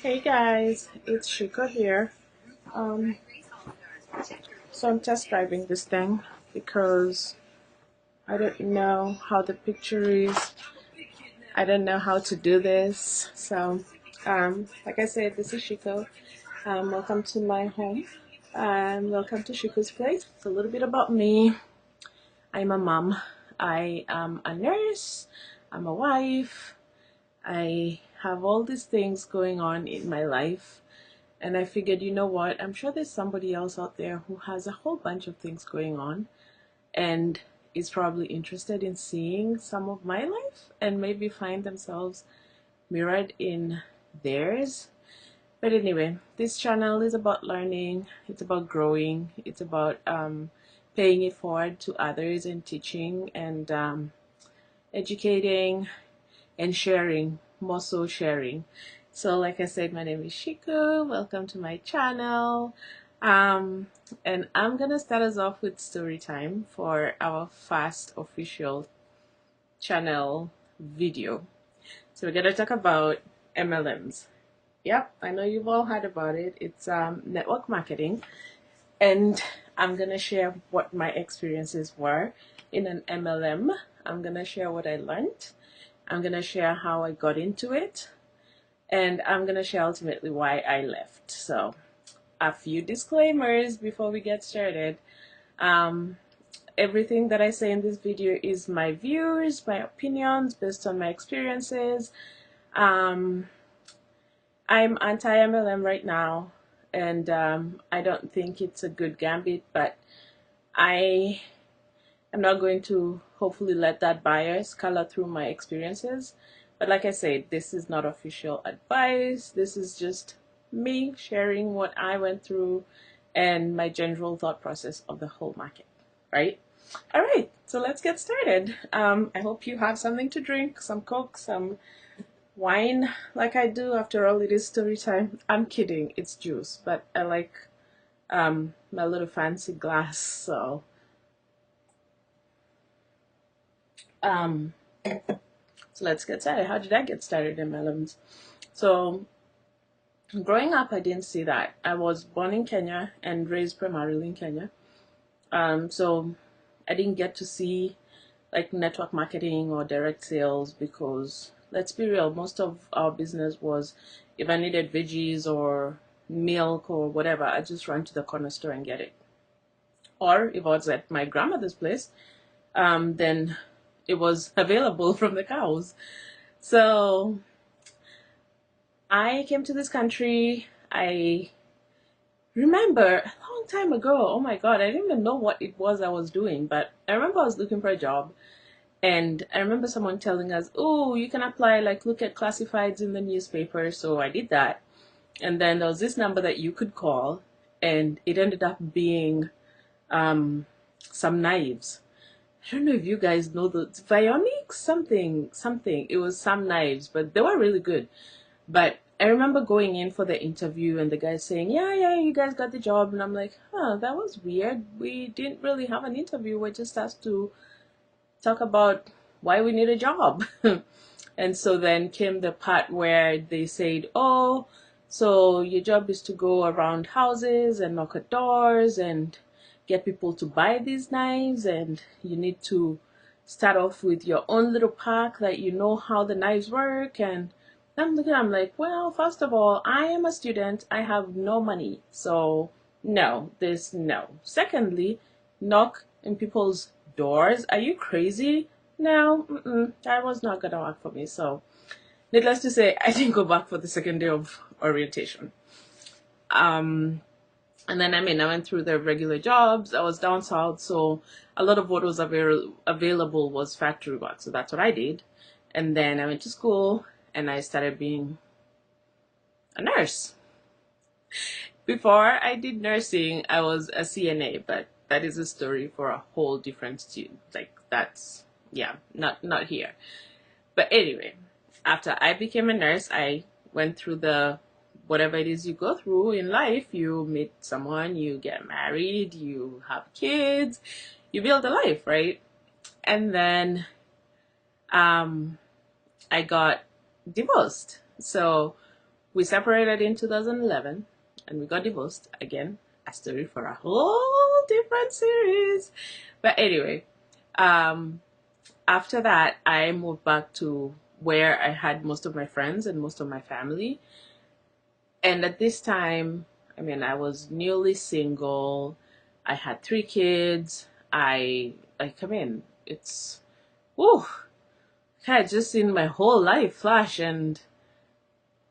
Hey guys, it's Shiko here. Um, so I'm test driving this thing because I don't know how the picture is. I don't know how to do this. Like I said, this is Shiko. Welcome to my home. Welcome to Shiko's Place. It's a little bit about me. I'm a mom. I am a nurse. I'm a wife. I have all these things going on in my life. And I figured, you know what? I'm sure there's somebody else out there who has a whole bunch of things going on and is probably interested in seeing some of my life and maybe find themselves mirrored in theirs. But anyway, this channel is about learning, it's about growing, it's about paying it forward to others and teaching and educating and sharing, more so sharing. So like I said, my name is Shiku. Welcome to my channel. Um, and I'm gonna start us off with story time for our first official channel video. So we're gonna talk about MLMs. Yep, I know you've all heard about it. It's network marketing, and I'm gonna share what my experiences were in an MLM. I'm gonna share what I learned. I'm gonna share how I got into it, and I'm gonna share ultimately why I left. So a few disclaimers before we get started. Um, Everything that I say in this video is my views, my opinions based on my experiences. Um, I'm anti-MLM right now, and I don't think it's a good gambit, but I am not going to hopefully let that bias color through my experiences. But like I said, this is not official advice. This is just me sharing what I went through and my general thought process of the whole market, right? All right, so let's get started. I hope you have something to drink, some Coke, some wine, like I do. After all, it is story time. I'm kidding, it's juice, but I like my little fancy glass, so um, so let's get started. How did I get started in melons? So growing up, I didn't see that. I was born in Kenya and raised primarily in Kenya. So I didn't get to see like network marketing or direct sales because let's be real, most of our business was if I needed veggies or milk or whatever, I just run to the corner store and get it. Or if I was at my grandmother's place, then it was available from the cows. So I came to this country. I remember a long time ago, oh my god, I didn't even know what it was I was doing, but I remember I was looking for a job, and I remember someone telling us, oh, you can apply, like look at classifieds in the newspaper. So I did that, and then there was this number that you could call, and it ended up being some knives. I don't know if you guys know the Vionic something. It was some knives, but they were really good. But I remember going in for the interview and the guy saying, yeah, you guys got the job. And I'm like, huh, that was weird. We didn't really have an interview. We're just asked to talk about why we need a job. And so then came the part where they said, oh, so your job is to go around houses and knock at doors and get people to buy these knives, and you need to start off with your own little pack that you know how the knives work. And I'm like, well, first of all, I am a student, I have no money, so no. Secondly, knock in people's doors, are you crazy? No, that was not gonna work for me. So needless to say, I didn't go back for the second day of orientation. And then I went through the regular jobs. I was down south, so a lot of what was available was factory work, so that's what I did. And then I went to school and I started being a nurse. Before I did nursing, I was a CNA, but that is a story for a whole different student. Like that's, yeah, not here. But anyway, after I became a nurse, I went through the whatever it is you go through in life. You meet someone, you get married, you have kids, you build a life, right? And then I got divorced. So We separated in 2011 and we got divorced again. A story for a whole different series. But anyway, um, after that, I moved back to where I had most of my friends and most of my family. And at this time, I mean, I was newly single. I had 3 kids. I mean, it's, whew, I had just seen my whole life flash, and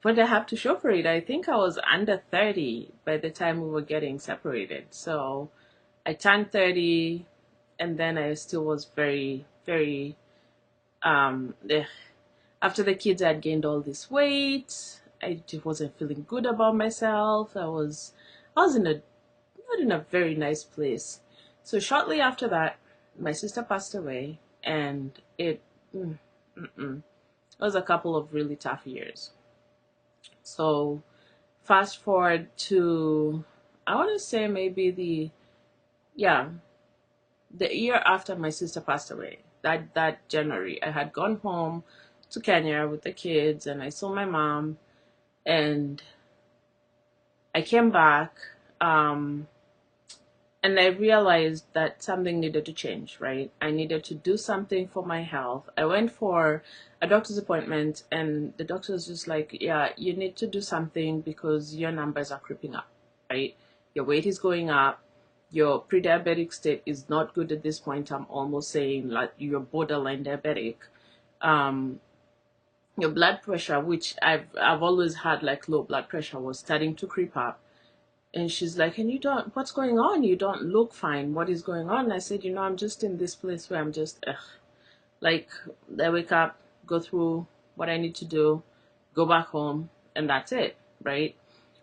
what did I have to show for it? I think I was under 30 by the time we were getting separated. So I turned 30, and then I still was very, very, eh, after the kids had gained all this weight, I just wasn't feeling good about myself. I was in a not in a very nice place. So shortly after that, my sister passed away, and it was a couple of really tough years. So fast forward to, I want to say maybe yeah, the year after my sister passed away, that January, I had gone home to Kenya with the kids, and I saw my mom, and I came back, um, and I realized that something needed to change, right? I needed to do something for my health. I went for a doctor's appointment, and the doctor was just like, yeah, you need to do something because your numbers are creeping up, right? Your weight is going up. Your pre-diabetic state is not good at this point. I'm almost saying like you're borderline diabetic. Um, your blood pressure, which I've always had like low blood pressure, was starting to creep up. And she's like, and you don't, what's going on? You don't look fine. What is going on? And I said, I'm just in this place where I'm just, like, I wake up, go through what I need to do, go back home, and that's it, right?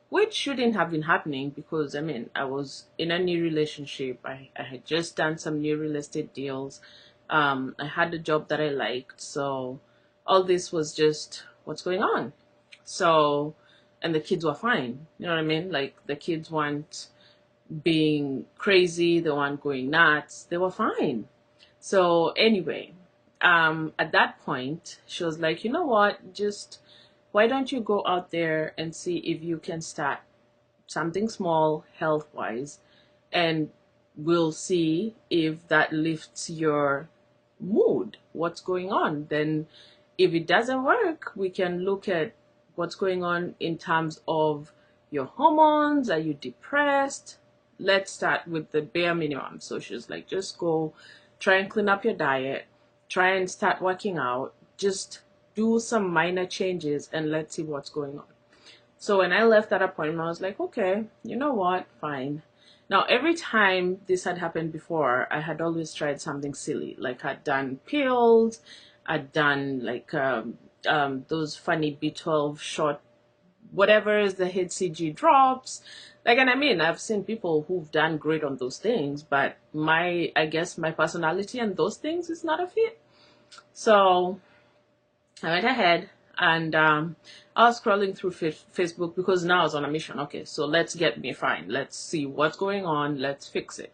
Which shouldn't have been happening because, I mean, I was in a new relationship. I had just done some new real estate deals. I had a job that I liked. So all this was just what's going on. So, and the kids were fine. You know what I mean? Like the kids weren't being crazy, they weren't going nuts, they were fine. So anyway, at that point, she was like, you know what? Just why don't you go out there and see if you can start something small health wise, and we'll see if that lifts your mood, what's going on. Then if it doesn't work, we can look at what's going on in terms of your hormones. Are you depressed? Let's start with the bare minimum. So she's like, just go try and clean up your diet, try and start working out, just do some minor changes and let's see what's going on. So when I left that appointment, I was like, okay, you know what? Fine. Now, every time this had happened before, I had always tried something silly. Like I'd done pills, I'd done like those funny B12 short, whatever is the HCG drops. Like, and I mean, I've seen people who've done great on those things, but I guess my personality and those things is not a fit. So I went ahead and I was scrolling through Facebook because now I was on a mission. Okay, so let's get me fine. Let's see what's going on. Let's fix it.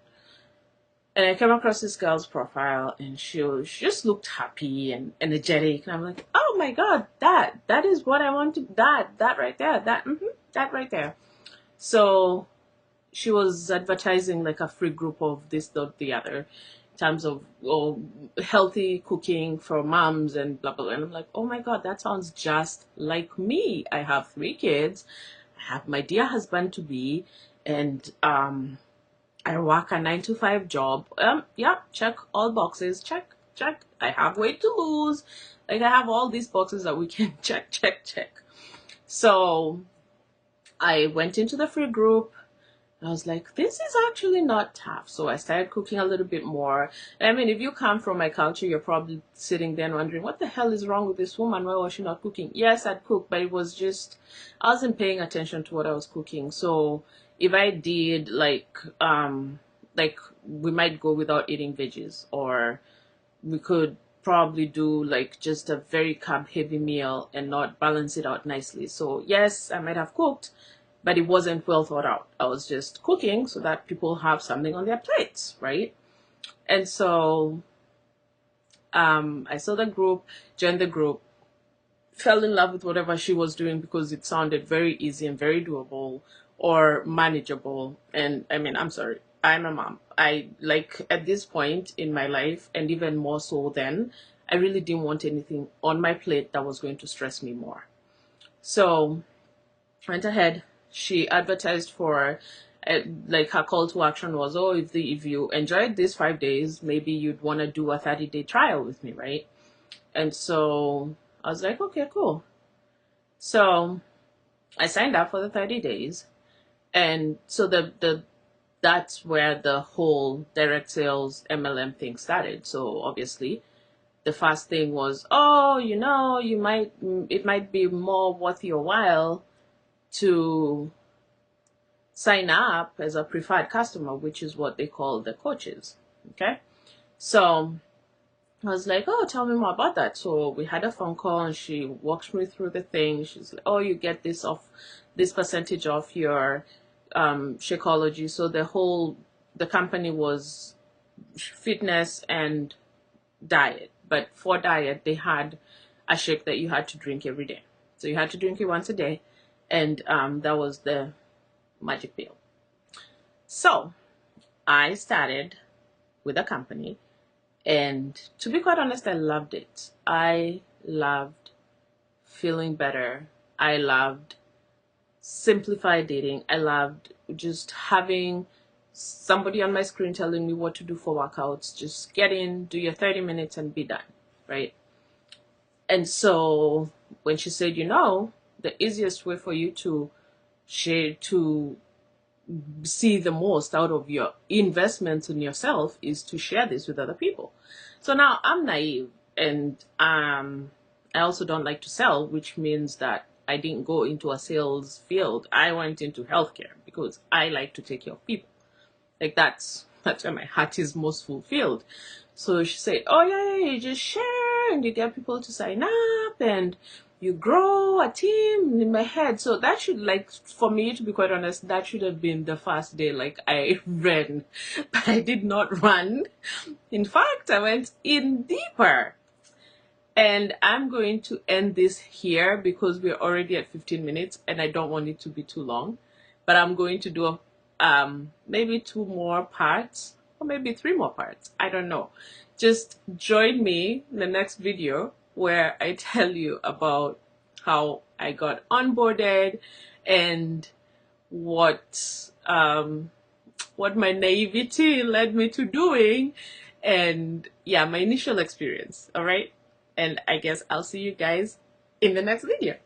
And I came across this girl's profile, and she just looked happy and energetic. And I'm like, oh my God, that is what I want to, that right there, that right there. So she was advertising like a free group of this, that, the other, in terms of healthy cooking for moms and blah, blah, blah. And I'm like, oh my God, that sounds just like me. I have 3 kids. I have my dear husband to be, and I work a 9 to 5 job. Yeah, check all boxes. Check, check. I have weight to lose. Like I have all these boxes that we can check, check, check. So I went into the free group. I was like, this is actually not tough. So I started cooking a little bit more. I mean, if you come from my culture, you're probably sitting there and wondering, what the hell is wrong with this woman? Why was she not cooking? Yes, I'd cook, but it was just, I wasn't paying attention to what I was cooking. So if I did like we might go without eating veggies, or we could probably do like just a very carb heavy meal and not balance it out nicely. So yes, I might have cooked, but it wasn't well thought out. I was just cooking so that people have something on their plates, right? And so I saw the group, joined the group, fell in love with whatever she was doing because it sounded very easy and very doable or manageable. And I mean, I'm sorry, I'm a mom. I like at this point in my life, and even more so then, I really didn't want anything on my plate that was going to stress me more. So went ahead. She advertised for, like, her call to action was, oh, if you enjoyed these 5 days, maybe you'd want to do a 30-day trial with me, right? And so I was like, okay, cool. So I signed up for the 30 days. And so that's where the whole direct sales MLM thing started. So obviously the first thing was, oh, it might be more worth your while to sign up as a preferred customer, which is what they call the coaches. Okay. So I was like, oh, tell me more about that. So we had a phone call and she walked me through the thing. She's like, oh, you get this percentage off your Shakeology. So the company was fitness and diet. But for diet, they had a shake that you had to drink every day. So you had to drink it once a day. And that was the magic pill. So I started with a company. And to be quite honest, I loved it. I loved feeling better. I loved simplified dating. I loved just having somebody on my screen telling me what to do for workouts. Just get in, do your 30 minutes and be done, right? And so when she said, the easiest way for you to see the most out of your investments in yourself is to share this with other people. So now I'm naive, and I also don't like to sell, which means that I didn't go into a sales field. I went into healthcare because I like to take care of people. Like that's where my heart is most fulfilled. So she said, oh yeah, you just share and you get people to sign up and you grow a team. In my head, so that should, like, for me, to be quite honest, that should have been the first day. Like, I ran, but I did not run. In fact, I went in deeper. And I'm going to end this here because we're already at 15 minutes and I don't want it to be too long. But I'm going to do maybe 2 more parts or maybe 3 more parts. I don't know. Just join me in the next video where I tell you about how I got onboarded and what my naivety led me to doing, and yeah, my initial experience. All right. And I guess I'll see you guys in the next video.